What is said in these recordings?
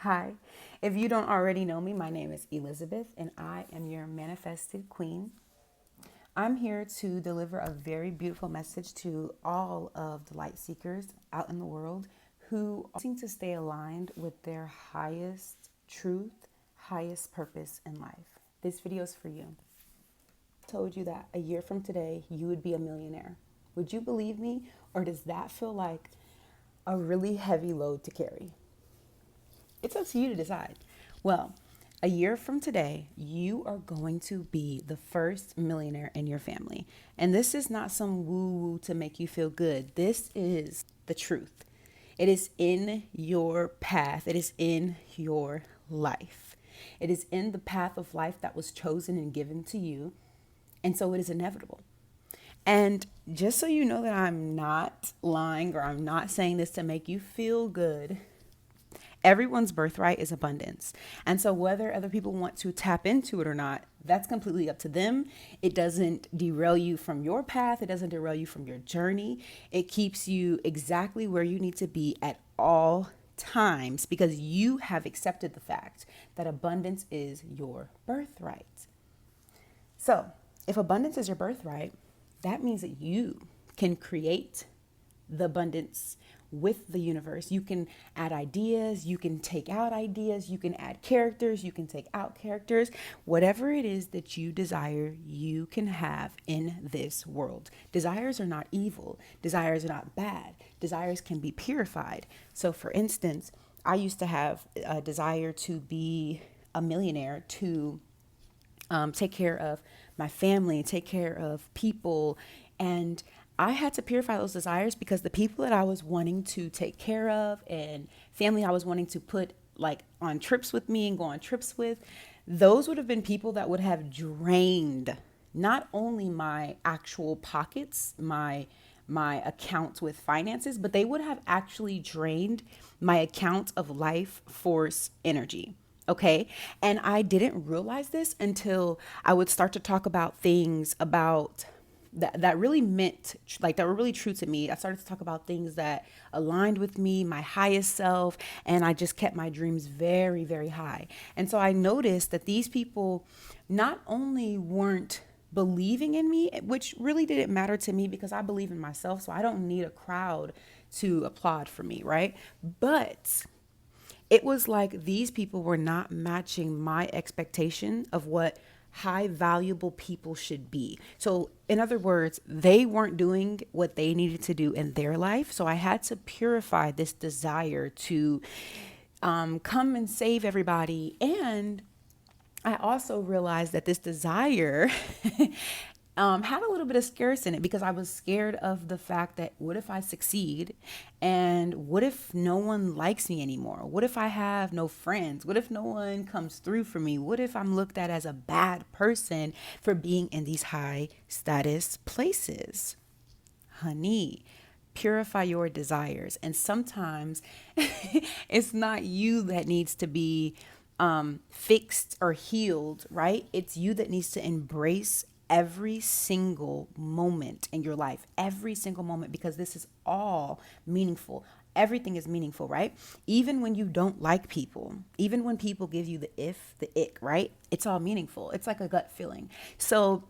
Hi. If you don't already know me, my name is Elizabeth and I am your manifested queen. I'm here to deliver a very beautiful message to all of the light seekers out in the world who seem to stay aligned with their highest truth, highest purpose in life. This video is for you. Told you that a year from today, you would be a millionaire. Would you believe me, or does that feel like a really heavy load to carry? It's up to you to decide. Well, a year from today, you are going to be the first millionaire in your family. And this is not some woo woo to make you feel good. This is the truth. It is in your path, it is in your life. It is in the path of life that was chosen and given to you. And so it is inevitable. And just so you know that I'm not lying or I'm not saying this to make you feel good, everyone's birthright is abundance. And so whether other people want to tap into it or not, that's completely up to them. It doesn't derail you from your path. It doesn't derail you from your journey. It keeps you exactly where you need to be at all times because you have accepted the fact that abundance is your birthright. So, if abundance is your birthright, that means that you can create the abundance with the universe. You can add ideas, you can take out ideas, you can add characters, you can take out characters. Whatever it is that you desire, you can have in this world. Desires are not evil, desires are not bad, desires can be purified. So, for instance, I used to have a desire to be a millionaire, to take care of my family, take care of people. And I had to purify those desires because the people that I was wanting to take care of and family I was wanting to put like on trips with me and go on trips with, those would have been people that would have drained not only my actual pockets, my account with finances, but they would have actually drained my account of life force energy. Okay. And I didn't realize this until I would start to talk about things about that really meant like that were really true to me. I started to talk about things that aligned with me, my highest self, and I just kept my dreams very, very high. And so I noticed that these people not only weren't believing in me, which really didn't matter to me because I believe in myself, so I don't need a crowd to applaud for me, right? But it was like these people were not matching my expectation of what high valuable people should be. So, in other words, they weren't doing what they needed to do in their life. So, I had to purify this desire to come and save everybody. And I also realized that this desire had a little bit of scares in it because I was scared of the fact that what if I succeed and what if no one likes me anymore? What if I have no friends? What if no one comes through for me? What if I'm looked at as a bad person for being in these high status places? Honey, purify your desires. And sometimes it's not you that needs to be fixed or healed, right? It's you that needs to embrace every single moment in your life, every single moment, because this is all meaningful. Everything is meaningful, right? Even when you don't like people, even when people give you the if, the ick, right? It's all meaningful. It's like a gut feeling. So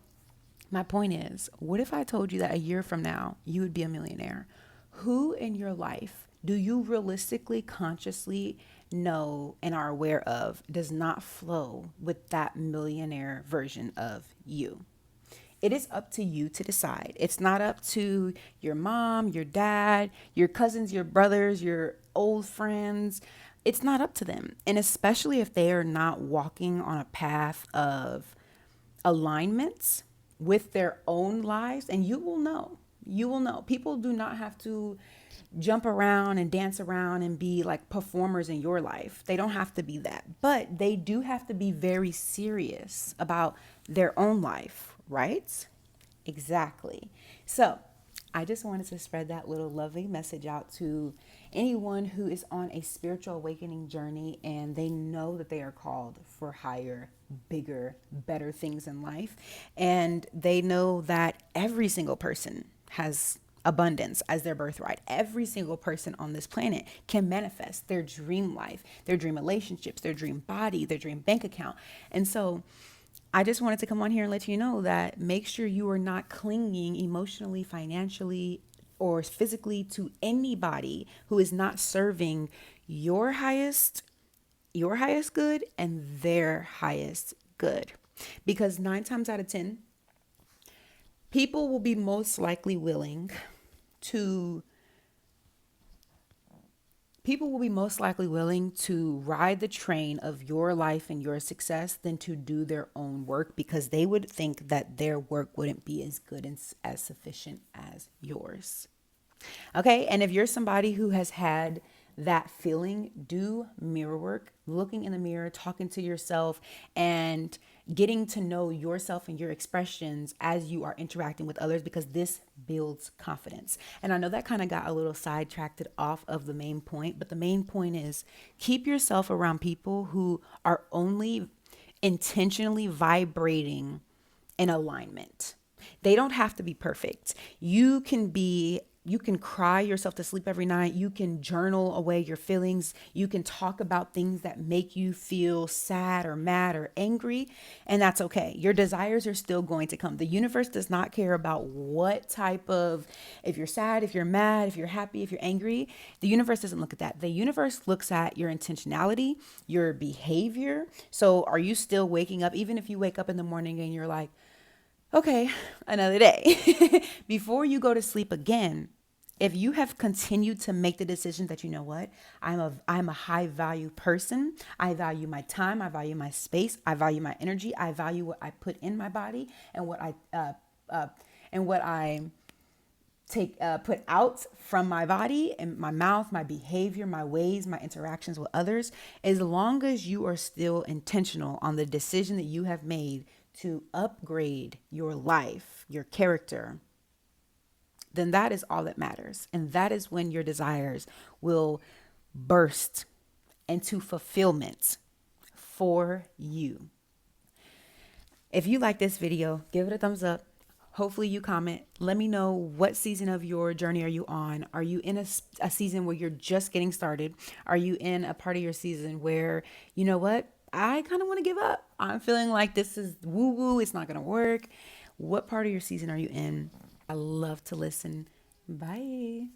my point is, what if I told you that a year from now you would be a millionaire? Who in your life do you realistically, consciously know and are aware of does not flow with that millionaire version of you? It is up to you to decide. It's not up to your mom, your dad, your cousins, your brothers, your old friends. It's not up to them. And especially if they are not walking on a path of alignments with their own lives, and you will know. You will know. People do not have to jump around and dance around and be like performers in your life. They don't have to be that, but they do have to be very serious about their own life, right? Exactly. So, I just wanted to spread that little lovely message out to anyone who is on a spiritual awakening journey and they know that they are called for higher, bigger, better things in life. And they know that every single person has abundance as their birthright. Every single person on this planet can manifest their dream life, their dream relationships, their dream body, their dream bank account. And so I just wanted to come on here and let you know that make sure you are not clinging emotionally, financially, or physically to anybody who is not serving your highest good and their highest good. Because 9 times out of 10, people will be most likely willing to ride the train of your life and your success than to do their own work, because they would think that their work wouldn't be as good and as sufficient as yours. Okay. And if you're somebody who has had that feeling, do mirror work, looking in the mirror, talking to yourself, and getting to know yourself and your expressions as you are interacting with others, because this builds confidence. And I know that kind of got a little sidetracked off of the main point, but the main point is keep yourself around people who are only intentionally vibrating in alignment. They don't have to be perfect. You can cry yourself to sleep every night. You can journal away your feelings. You can talk about things that make you feel sad or mad or angry, and that's okay. Your desires are still going to come. The universe does not care about what type of, if you're sad, if you're mad, if you're happy, if you're angry. The universe doesn't look at that. The universe looks at your intentionality, your behavior. So are you still waking up, even if you wake up in the morning and you're like, okay, another day. Before you go to sleep again, if you have continued to make the decision that, you know what, I'm a high value person. I value my time. I value my space. I value my energy. I value what I put in my body and what I put out from my body and my mouth, my behavior, my ways, my interactions with others. As long as you are still intentional on the decision that you have made to upgrade your life, your character, then that is all that matters. And that is when your desires will burst into fulfillment for you. If you like this video, give it a thumbs up. Hopefully you comment. Let me know, what season of your journey are you on? Are you in a season where you're just getting started? Are you in a part of your season where, you know what, I kind of want to give up? I'm feeling like this is woo woo. It's not going to work. What part of your season are you in? I love to listen. Bye.